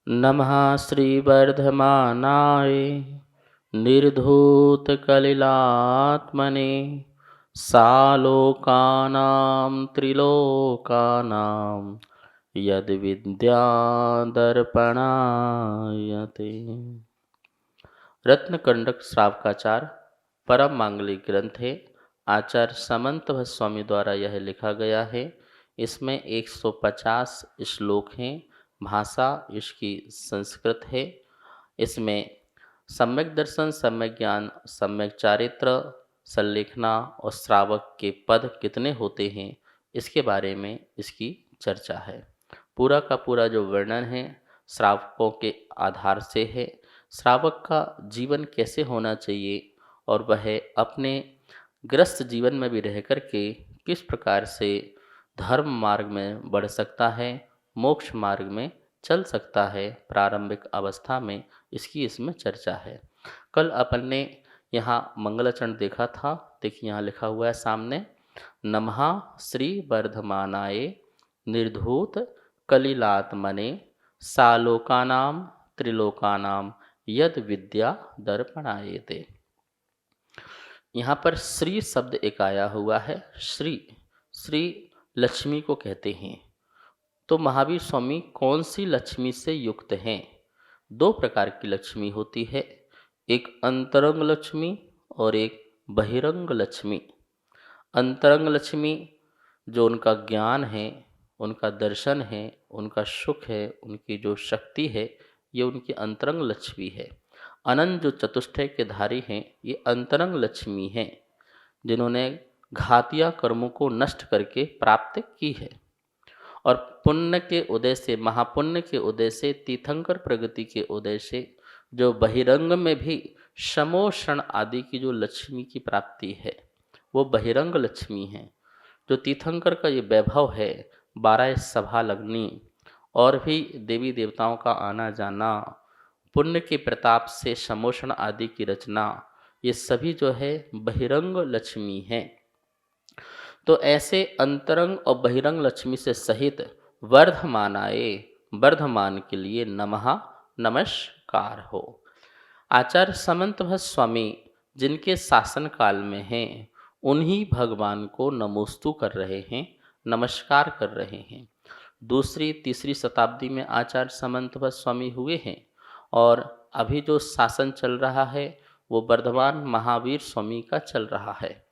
नमः श्रीवर्धमानाय निर्धूतकलिलात्मने सालोकानां त्रिलोकानां यद्विद्यादर्पणायते। रत्नकंडक श्रावकाचार परम मांगलिक ग्रंथ है। आचार्य समंत स्वामी द्वारा यह लिखा गया है। इसमें 150 श्लोक हैं। भाषा इसकी संस्कृत है। इसमें सम्यक दर्शन, सम्यक ज्ञान, सम्यक चारित्र, संलेखना और श्रावक के पद कितने होते हैं इसके बारे में इसकी चर्चा है। पूरा का पूरा जो वर्णन है श्रावकों के आधार से है। श्रावक का जीवन कैसे होना चाहिए और वह अपने ग्रस्त जीवन में भी रह कर के किस प्रकार से धर्म मार्ग में बढ़ सकता है, मोक्ष मार्ग में चल सकता है प्रारंभिक अवस्था में, इसकी इसमें चर्चा है। कल अपन ने यहाँ मंगलाचरण देखा था। देखिए यहाँ लिखा हुआ है सामने, नमः श्री वर्धमानाय निर्धूत कलिलात्मने सालोकानां त्रिलोकानां यद विद्या दर्पणायते। यहाँ पर श्री शब्द एक आया हुआ है। श्री श्री लक्ष्मी को कहते हैं। तो महावीर स्वामी कौन सी लक्ष्मी से युक्त हैं? दो प्रकार की लक्ष्मी होती है, एक अंतरंग लक्ष्मी और एक बहिरंग लक्ष्मी। अंतरंग लक्ष्मी जो उनका ज्ञान है, उनका दर्शन है, उनका सुख है, उनकी जो शक्ति है, ये उनकी अंतरंग लक्ष्मी है। अनंत जो चतुष्टय के धारी हैं, ये अंतरंग लक्ष्मी हैं, जिन्होंने घातिया कर्मों को नष्ट करके प्राप्त की है। और पुण्य के उदय से, महापुण्य के उदय से, तीर्थंकर प्रगति के उदय से जो बहिरंग में भी समोषण आदि की जो लक्ष्मी की प्राप्ति है, वो बहिरंग लक्ष्मी है। जो तीर्थंकर का ये वैभव है, 12 सभा लगनी और भी देवी देवताओं का आना जाना, पुण्य के प्रताप से समोषण आदि की रचना, ये सभी जो है बहिरंग लक्ष्मी हैं। तो ऐसे अंतरंग और बहिरंग लक्ष्मी से सहित वर्धमानाए, वर्धमान के लिए नमः, नमस्कार हो। आचार्य समंत स्वामी जिनके शासन काल में हैं, उन्हीं भगवान को नमोस्तु कर रहे हैं, नमस्कार कर रहे हैं। दूसरी तीसरी शताब्दी में आचार्य समंत स्वामी हुए हैं और अभी जो शासन चल रहा है वो वर्धमान महावीर स्वामी का चल रहा है।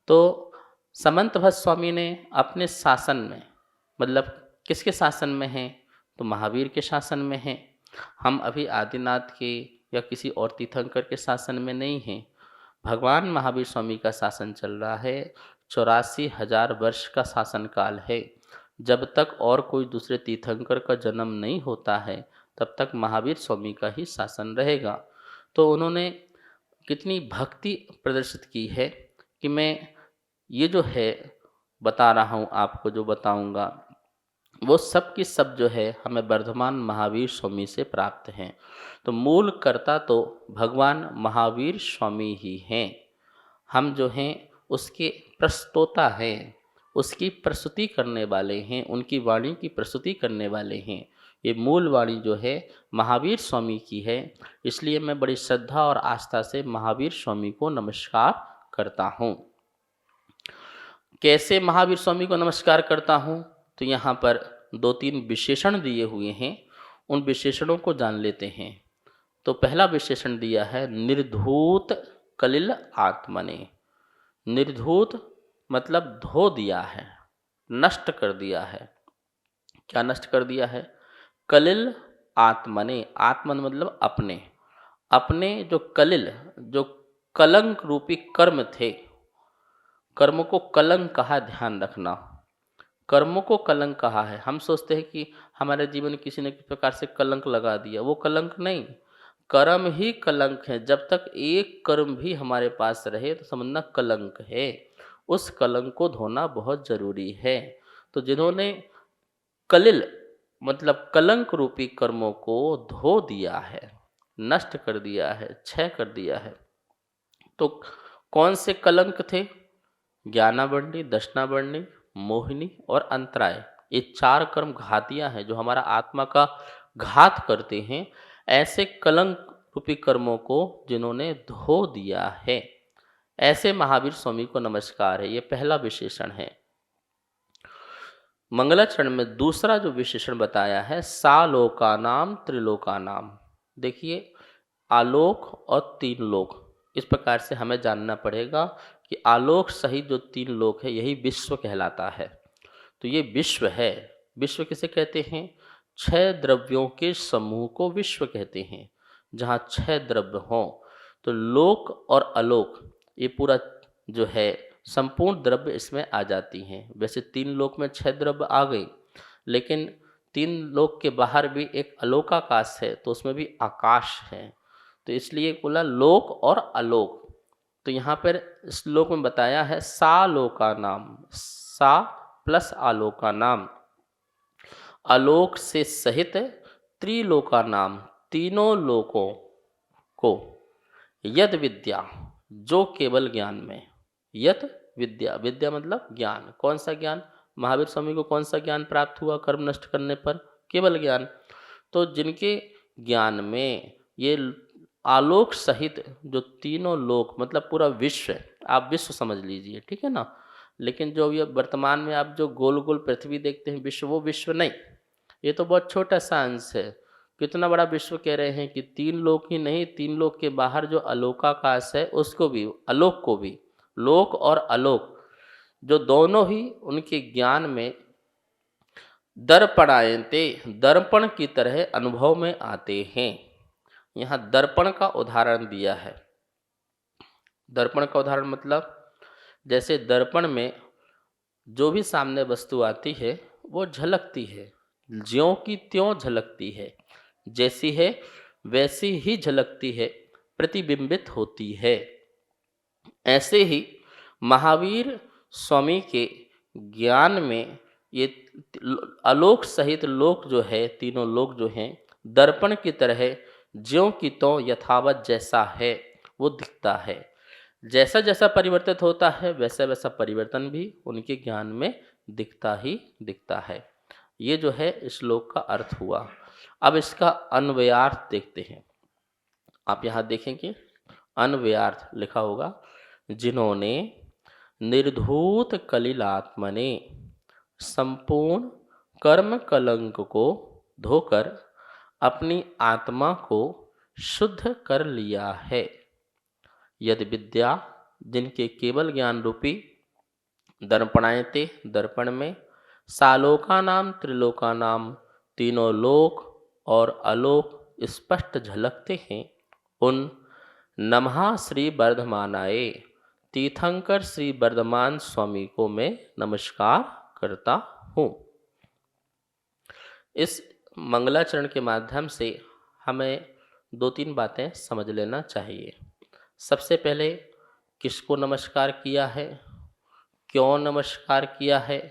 तो समंत स्वामी ने अपने शासन में, मतलब किसके शासन में हैं? तो महावीर के शासन में हैं। हम अभी आदिनाथ के या किसी और तीर्थंकर के शासन में नहीं हैं। भगवान महावीर स्वामी का शासन चल रहा है। 84,000 वर्ष का शासन काल है। जब तक और कोई दूसरे तीर्थंकर का जन्म नहीं होता है, तब तक महावीर स्वामी का ही शासन रहेगा। तो उन्होंने कितनी भक्ति प्रदर्शित की है कि मैं ये जो है बता रहा हूँ आपको, जो बताऊँगा वो सब की सब जो है हमें वर्धमान महावीर स्वामी से प्राप्त हैं। तो मूल कर्ता तो भगवान महावीर स्वामी ही हैं। हम जो हैं उसके प्रस्तोता हैं, उसकी प्रस्तुति करने वाले हैं, उनकी वाणी की प्रस्तुति करने वाले हैं। ये मूल वाणी जो है महावीर स्वामी की है। इसलिए मैं बड़ी श्रद्धा और आस्था से महावीर स्वामी को नमस्कार करता हूँ। कैसे महावीर स्वामी को नमस्कार करता हूँ? तो यहाँ पर 2-3 विशेषण दिए हुए हैं, उन विशेषणों को जान लेते हैं। तो पहला विशेषण दिया है निर्धूत कलिल आत्मने। निर्धूत मतलब धो दिया है, नष्ट कर दिया है। क्या नष्ट कर दिया है? कलिल आत्मने। आत्मन मतलब अपने, अपने जो कलिल, जो कलंक रूपी कर्म थे, कर्म को कलंक कहा, ध्यान रखना। कर्मों को कलंक कहा है। हम सोचते हैं कि हमारे जीवन में किसी न किसी प्रकार से कलंक लगा दिया, वो कलंक नहीं, कर्म ही कलंक है। जब तक एक कर्म भी हमारे पास रहे तो समझना कलंक है। उस कलंक को धोना बहुत जरूरी है। तो जिन्होंने कलिल मतलब कलंक रूपी कर्मों को धो दिया है, नष्ट कर दिया है, क्षय कर दिया है, तो कौन से कलंक थे? ज्ञानावरणी, दशनावरणी, मोहिनी और अंतराय। ये 4 कर्म घातियाँ हैं जो हमारा आत्मा का घात करते हैं, ऐसे कलंक रूपी कर्मों को जिन्होंने धो दिया है, ऐसे महावीर स्वामी को नमस्कार है। ये पहला विशेषण है। मंगलाचरण में दूसरा जो विशेषण बताया है, सालोकानाम त्रिलोकानाम। देखिए, आलोक और तीन लोक, इस प्रकार से हमें जानना पड़ेगा कि आलोक सहित जो तीन लोक है यही विश्व कहलाता है। तो ये विश्व है। विश्व किसे कहते हैं? छह द्रव्यों के समूह को विश्व कहते हैं। जहाँ छह द्रव्य हों तो लोक और अलोक, ये पूरा जो है संपूर्ण द्रव्य इसमें आ जाती हैं। वैसे तीन लोक में छह द्रव्य आ गई, लेकिन तीन लोक के बाहर भी एक अलोकाकाश है, तो उसमें भी आकाश है। तो इसलिए बोला लोक और अलोक। तो यहाँ पर श्लोक में बताया है सालोका नाम, सा प्लस आलोका नाम, आलोक से सहित त्रिलोका नाम, तीनों लोकों को, यद विद्या, जो केवल ज्ञान में, यत विद्या, विद्या मतलब ज्ञान। कौन सा ज्ञान? महावीर स्वामी को कौन सा ज्ञान प्राप्त हुआ कर्म नष्ट करने पर? केवल ज्ञान। तो जिनके ज्ञान में ये आलोक सहित जो तीनों लोक, मतलब पूरा विश्व, आप विश्व समझ लीजिए, ठीक है ना। लेकिन जो ये वर्तमान में आप जो गोल गोल पृथ्वी देखते हैं विश्व, वो विश्व नहीं, ये तो बहुत छोटा सा अंश है। कितना बड़ा विश्व कह रहे हैं कि तीन लोक ही नहीं, तीन लोक के बाहर जो अलोकाकाश है उसको भी, अलोक को भी, लोक और अलोक जो दोनों ही उनके ज्ञान में दर्पणायन्ते, दर्पण की तरह अनुभव में आते हैं। यहाँ दर्पण का उदाहरण दिया है। दर्पण का उदाहरण मतलब जैसे दर्पण में जो भी सामने वस्तु आती है वो झलकती है, ज्यों की त्यों झलकती है, जैसी है वैसी ही झलकती है, प्रतिबिंबित होती है। ऐसे ही महावीर स्वामी के ज्ञान में ये आलोक सहित लोक जो है, तीनों लोक जो हैं, दर्पण की तरह ज्यों की त्यों यथावत जैसा है वो दिखता है। जैसा जैसा परिवर्तित होता है वैसा वैसा परिवर्तन भी उनके ज्ञान में दिखता ही दिखता है। ये जो है इस श्लोक का अर्थ हुआ। अब इसका अन्वयार्थ देखते हैं। आप यहाँ देखेंगे अन्वयार्थ लिखा होगा, जिन्होंने निर्धूत कलिलात्मने संपूर्ण कर्म कलंक को धोकर अपनी आत्मा को शुद्ध कर लिया है। यदि विद्या, जिनके केवल ज्ञान रूपी दर्पणायते, दर्पण में, सालोका नाम त्रिलोका नाम, तीनों लोक और अलोक स्पष्ट झलकते हैं, उन नमः श्री वर्धमानाए, तीर्थंकर श्री वर्धमान स्वामी को मैं नमस्कार करता हूँ। इस मंगलाचरण के माध्यम से हमें दो तीन बातें समझ लेना चाहिए। सबसे पहले किसको नमस्कार किया है, क्यों नमस्कार किया है,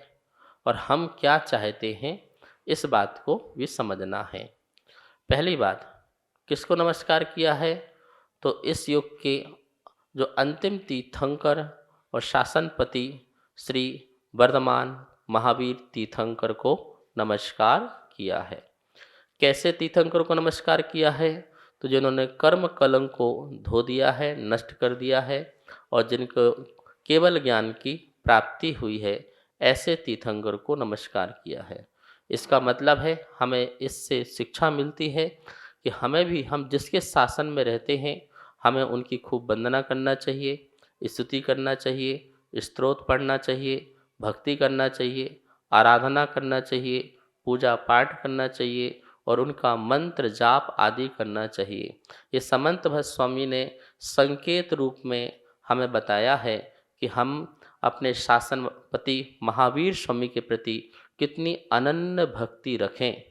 और हम क्या चाहते हैं, इस बात को भी समझना है। पहली बात, किसको नमस्कार किया है, तो इस युग के जो अंतिम तीर्थंकर और शासनपति श्री वर्धमान महावीर तीर्थंकर को नमस्कार किया है। कैसे तीर्थंकर को नमस्कार किया है, तो जिन्होंने कर्म कलंक को धो दिया है, नष्ट कर दिया है, और जिनको केवल ज्ञान की प्राप्ति हुई है, ऐसे तीर्थंकर को नमस्कार किया है। इसका मतलब है हमें इससे शिक्षा मिलती है कि हमें भी, हम जिसके शासन में रहते हैं, हमें उनकी खूब वंदना करना चाहिए, स्तुति करना चाहिए, स्तोत्र पढ़ना चाहिए, भक्ति करना चाहिए, आराधना करना चाहिए, पूजा पाठ करना चाहिए और उनका मंत्र जाप आदि करना चाहिए। ये समंत भट्ट स्वामी ने संकेत रूप में हमें बताया है कि हम अपने शासनपति महावीर स्वामी के प्रति कितनी अनन्य भक्ति रखें।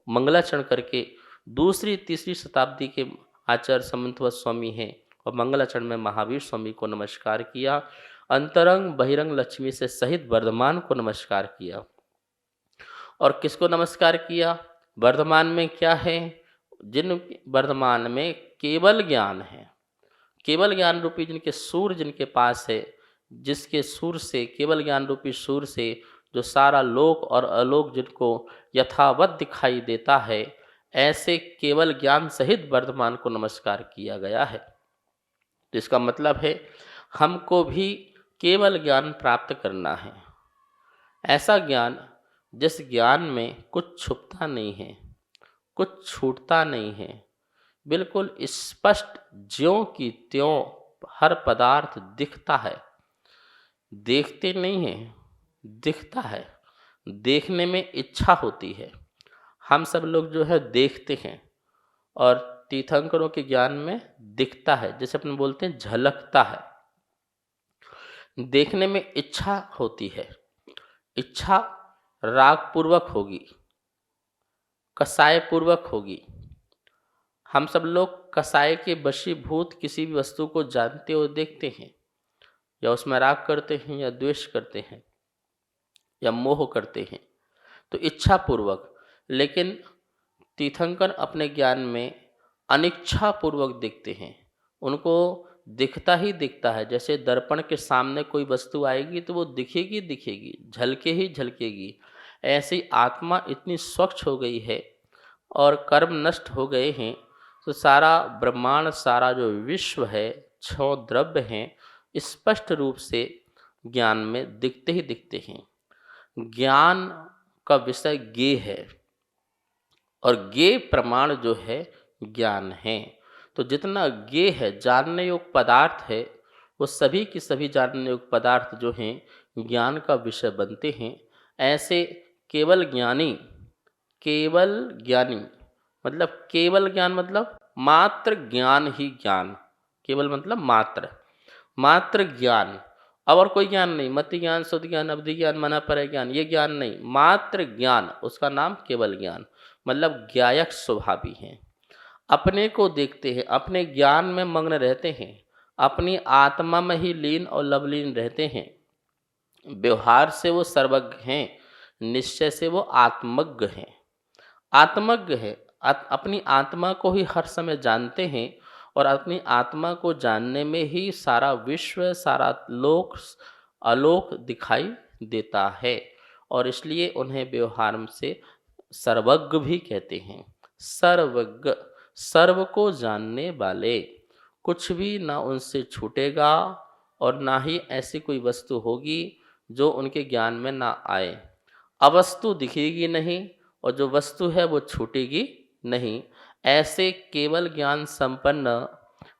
मंगलाचरण करके दूसरी तीसरी शताब्दी के आचार्य समंत भट्ट स्वामी हैं और मंगलाचरण में महावीर स्वामी को नमस्कार किया। अंतरंग बहिरंग लक्ष्मी से सहित वर्धमान को नमस्कार किया। और किसको नमस्कार किया? वर्धमान में क्या है? जिन वर्धमान में केवल ज्ञान है, केवल ज्ञान रूपी जिनके सूर जिनके पास है, जिसके सूर से, केवल ज्ञान रूपी सूर से जो सारा लोक और अलोक जिनको यथावत दिखाई देता है, ऐसे केवल ज्ञान सहित वर्धमान को नमस्कार किया गया है। तो इसका मतलब है हमको भी केवल ज्ञान प्राप्त करना है, ऐसा ज्ञान जिस ज्ञान में कुछ छुपता नहीं है, कुछ छूटता नहीं है, बिल्कुल स्पष्ट ज्यों की त्यों हर पदार्थ दिखता है। देखते नहीं है, दिखता है। देखने में इच्छा होती है। हम सब लोग जो है देखते हैं, और तीर्थंकरों के ज्ञान में दिखता है, जैसे अपन बोलते हैं झलकता है। देखने में इच्छा होती है। इच्छा राग पूर्वक होगी, कसाय पूर्वक होगी। हम सब लोग कसाय के वशीभूत किसी भी वस्तु को जानते और देखते हैं, या उसमें राग करते हैं, या द्वेष करते हैं, या मोह करते हैं, तो इच्छा पूर्वक। लेकिन तीर्थंकर अपने ज्ञान में अनिच्छा पूर्वक देखते हैं। उनको दिखता ही दिखता है। जैसे दर्पण के सामने कोई वस्तु आएगी तो वो दिखेगी दिखेगी, झलके ही झलकेगी। ऐसी आत्मा इतनी स्वच्छ हो गई है और कर्म नष्ट हो गए हैं, तो सारा ब्रह्मांड, सारा जो विश्व है, छह द्रव्य हैं, स्पष्ट रूप से ज्ञान में दिखते ही दिखते हैं। ज्ञान का विषय ज्ञेय है, और ज्ञेय प्रमाण जो है ज्ञान है। तो जितना ज्ञेय है, जानने योग्य पदार्थ है, वो सभी की सभी जानने योग्य पदार्थ जो हैं ज्ञान का विषय बनते हैं। ऐसे केवल ज्ञानी, केवल ज्ञानी मतलब केवल ज्ञान मतलब मात्र ज्ञान ही ज्ञान। केवल मतलब मात्र, मात्र ज्ञान, और कोई ज्ञान नहीं। मति ज्ञान, शुद्ध ज्ञान, अवधि ज्ञान, मना पर ज्ञान, ये ज्ञान नहीं, मात्र ज्ञान, उसका नाम केवल ज्ञान। मतलब ज्ञायक स्वभावी हैं, अपने को देखते हैं, अपने ज्ञान में मग्न रहते हैं, अपनी आत्मा में ही लीन और लवलीन रहते हैं। व्यवहार से वो सर्वज्ञ हैं, निश्चय से वो आत्मज्ञ हैं। आत्मज्ञ है, अपनी आत्मा को ही हर समय जानते हैं, और अपनी आत्मा को जानने में ही सारा विश्व, सारा लोक आलोक दिखाई देता है। और इसलिए उन्हें व्यवहार से सर्वज्ञ भी कहते हैं। सर्वज्ञ, सर्व को जानने वाले, कुछ भी ना उनसे छूटेगा, और ना ही ऐसी कोई वस्तु होगी जो उनके ज्ञान में ना आए। अवस्तु दिखेगी नहीं, और जो वस्तु है वो छूटेगी नहीं। ऐसे केवल ज्ञान संपन्न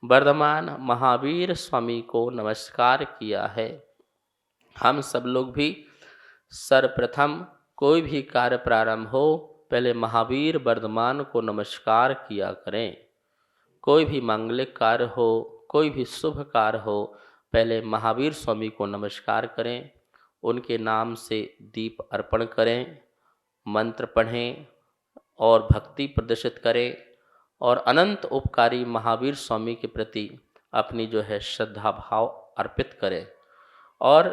वर्धमान महावीर स्वामी को नमस्कार किया है। हम सब लोग भी सर्वप्रथम कोई भी कार्य प्रारंभ हो, पहले महावीर वर्धमान को नमस्कार किया करें। कोई भी मांगलिक कार्य हो, कोई भी शुभ कार्य हो, पहले महावीर स्वामी को नमस्कार करें। उनके नाम से दीप अर्पण करें, मंत्र पढ़ें और भक्ति प्रदर्शित करें, और अनंत उपकारी महावीर स्वामी के प्रति अपनी जो है श्रद्धा भाव अर्पित करें, और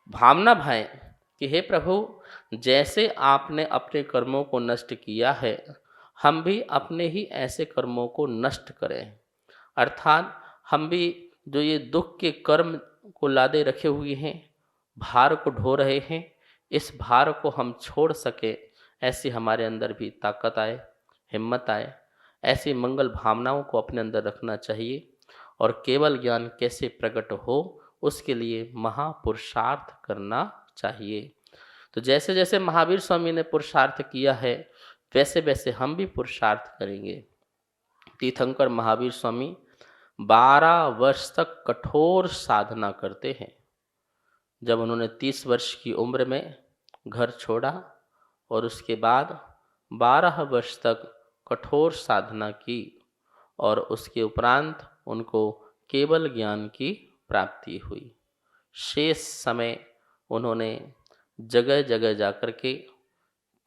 भावना भाएं कि हे प्रभु, जैसे आपने अपने कर्मों को नष्ट किया है, हम भी अपने ही ऐसे कर्मों को नष्ट करें। अर्थात हम भी जो ये दुख के कर्म को लादे रखे हुए हैं, भार को ढो रहे हैं, इस भार को हम छोड़ सके, ऐसी हमारे अंदर भी ताकत आए, हिम्मत आए। ऐसी मंगल भावनाओं को अपने अंदर रखना चाहिए। और केवल ज्ञान कैसे प्रकट हो, उसके लिए महापुरुषार्थ करना चाहिए। तो जैसे जैसे महावीर स्वामी ने पुरुषार्थ किया है, वैसे वैसे हम भी पुरुषार्थ करेंगे। तीर्थंकर महावीर स्वामी 12 वर्ष तक कठोर साधना करते हैं। जब उन्होंने 30 वर्ष की उम्र में घर छोड़ा, और उसके बाद 12 वर्ष तक कठोर साधना की, और उसके उपरांत उनको केवल ज्ञान की प्राप्ति हुई। शेष समय उन्होंने जगह जगह जाकर के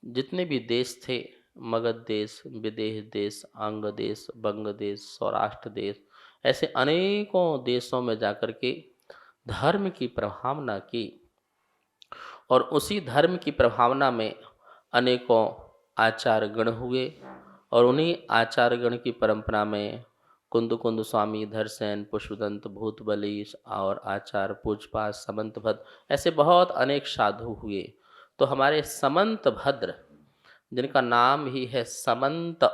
जितने भी देश थे, मगध देश, विदेह देश, अंग देश, बंग देश, सौराष्ट्र देश, ऐसे अनेकों देशों में जाकर के धर्म की प्रभावना की। और उसी धर्म की प्रभावना में अनेकों आचार्य गण हुए, और उन्हीं आचार्य गण की परंपरा में कुंद कुंद स्वामी, धरसेन, पुष्पदंत, भूतबली और आचार्य पूजपास, समंत भद्र, ऐसे बहुत अनेक साधु हुए। तो हमारे समंत भद्र, जिनका नाम ही है समंत,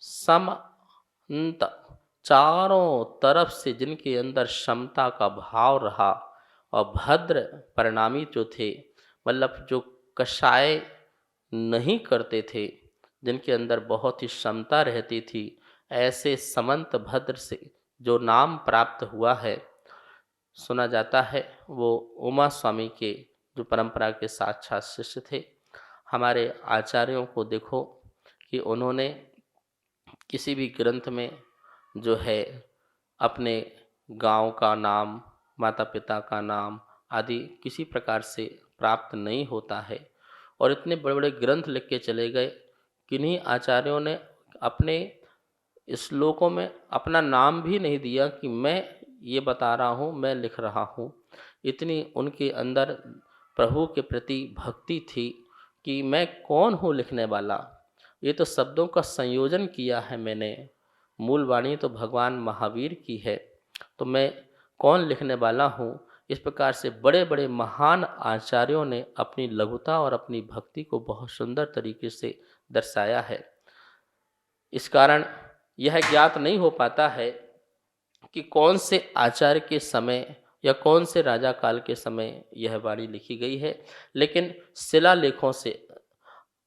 समंत, चारों तरफ से जिनके अंदर समता का भाव रहा, और भद्र परिणामी जो थे, मतलब जो कषाय नहीं करते थे, जिनके अंदर बहुत ही क्षमता रहती थी, ऐसे समंत भद्र से जो नाम प्राप्त हुआ है, सुना जाता है वो उमा स्वामी के जो परंपरा के साक्षात शिष्य थे। हमारे आचार्यों को देखो कि उन्होंने किसी भी ग्रंथ में जो है अपने गांव का नाम, माता पिता का नाम आदि किसी प्रकार से प्राप्त नहीं होता है, और इतने बड़े बड़े ग्रंथ लिख के चले गए। किन्हीं आचार्यों ने अपने श्लोकों में अपना नाम भी नहीं दिया कि मैं ये बता रहा हूँ, मैं लिख रहा हूँ। इतनी उनके अंदर प्रभु के प्रति भक्ति थी कि मैं कौन हूँ लिखने वाला, ये तो शब्दों का संयोजन किया है मैंने, मूल वाणी तो भगवान महावीर की है, तो मैं कौन लिखने वाला हूँ। इस प्रकार से बड़े बड़े महान आचार्यों ने अपनी लघुता और अपनी भक्ति को बहुत सुंदर तरीके से दर्शाया है। इस कारण यह ज्ञात नहीं हो पाता है कि कौन से आचार्य के समय या कौन से राजा काल के समय यह वाणी लिखी गई है, लेकिन शिलालेखों से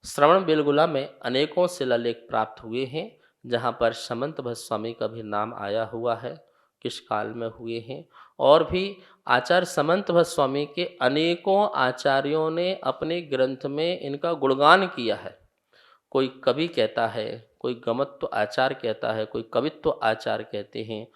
श्रवण बेलगोला में अनेकों शिलालेख प्राप्त हुए हैं, जहाँ पर समंत भट्ट स्वामी का भी नाम आया हुआ है, किस काल में हुए हैं। और भी आचार्य समंत भट्ट स्वामी के अनेकों आचार्यों ने अपने ग्रंथ में इनका गुणगान किया है। कोई कवि कहता है, कोई गमत्व आचार कहता है, कोई कवित्व आचार कहते हैं,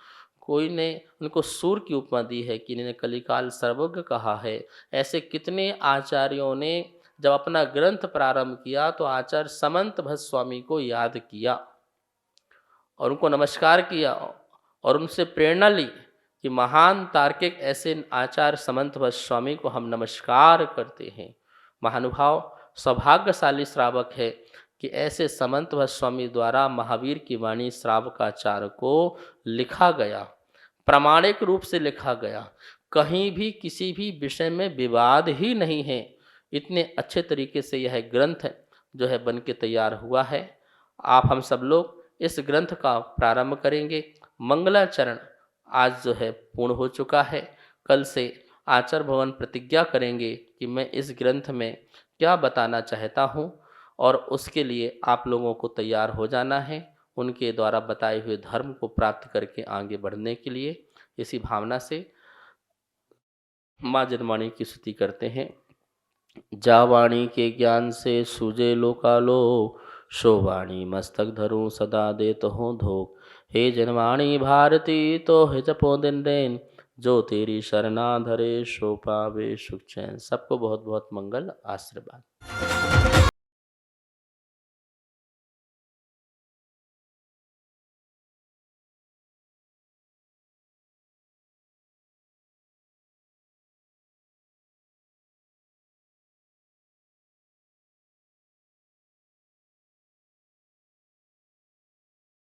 कोई ने उनको सूर की उपमा दी है कि इन्हें कलिकाल सर्वज्ञ कहा है। ऐसे कितने आचार्यों ने जब अपना ग्रंथ प्रारंभ किया तो आचार्य समंत भट्ट स्वामी को याद किया और उनको नमस्कार किया और उनसे प्रेरणा ली कि महान तार्किक ऐसे आचार्य समंत भट्ट स्वामी को हम नमस्कार करते हैं। महानुभाव सौभाग्यशाली श्रावक है कि ऐसे समंत भट्ट स्वामी द्वारा महावीर की वाणी श्रावकाचार्य को लिखा गया, प्रामाणिक रूप से लिखा गया, कहीं भी किसी भी विषय में विवाद ही नहीं है। इतने अच्छे तरीके से यह ग्रंथ जो है बन के तैयार हुआ है। आप हम सब लोग इस ग्रंथ का प्रारंभ करेंगे। मंगलाचरण आज जो है पूर्ण हो चुका है। कल से आचार्य भवन प्रतिज्ञा करेंगे कि मैं इस ग्रंथ में क्या बताना चाहता हूँ, और उसके लिए आप लोगों को तैयार हो जाना है उनके द्वारा बताए हुए धर्म को प्राप्त करके आगे बढ़ने के लिए। इसी भावना से माँ जनवाणी की स्तुति करते हैं। जा वाणी के ज्ञान से सूझे लोकालो, सो वाणी मस्तक धरूं सदा देत हो धोख। हे जनवाणी भारती तो हे जपो दिन दिन, जो तेरी शरणा धरे सो पावे सुख चैन। सबको बहुत बहुत मंगल आशीर्वाद।